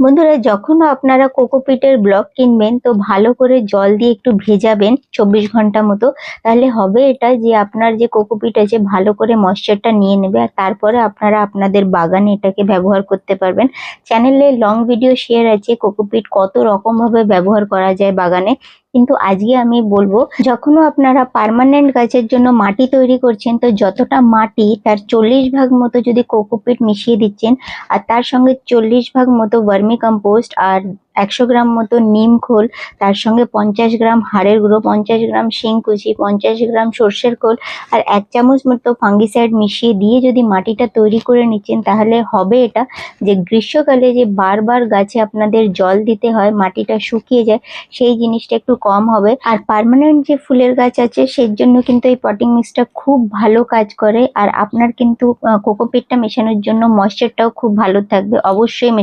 বন্ধুরা, যখন আপনারা কোকোপিটের ব্লক কিনবেন তো ভালো করে জল দিয়ে একটু ভেজাবেন 24 ঘন্টা মতো। তাহলে হবে এটা যে আপনার যে কোকোপিট আছে ভালো করে ময়েশ্চারটা নিয়ে নেবে, আর তারপরে আপনারা আপনাদের বাগানে এটাকে ব্যবহার করতে পারবেন। চ্যানেলে লং ভিডিও শেয়ার আছে কোকোপিট কত রকম ভাবে ব্যবহার করা যায় বাগানে, কিন্তু আজকে আমি বলবো যখনও আপনারা পার্মানেন্ট গাছের জন্য মাটি তৈরি করছেন তো যতটা মাটি তার 40 ভাগ মতো যদি কোকোপিট মিশিয়ে দিচ্ছেন, আর তার সঙ্গে 40 ভাগ মতো ভার্মি কম্পোস্ট, আর 100 গ্রাম মতো নিম খোল, তার সঙ্গে 50 গ্রাম হাড়ের গুঁড়ো, 50 গ্রাম শিংকুচি, 50 গ্রাম সর্ষের খোল, আর 1 চামচ মতো ফাঙ্গিসাইড মিশিয়ে দিয়ে যদি মাটিটা তৈরি করে নিচ্ছেন, তাহলে হবে এটা যে গ্রীষ্মকালে যে বারবার গাছে আপনাদের জল দিতে হয়, মাটিটা শুকিয়ে যায়, সেই জিনিসটা একটু কম হবে। আর পার্মানেন্ট যে ফুলের গাছ আছে সেই জন্য কিন্তু এই পটিং মিক্সটা খুব ভালো কাজ করে। আর আপনার কিন্তু কোকোপিটটা মেশানোর জন্য ময়েশ্চারটাও খুব ভালো থাকবে, অবশ্যই মেশানো।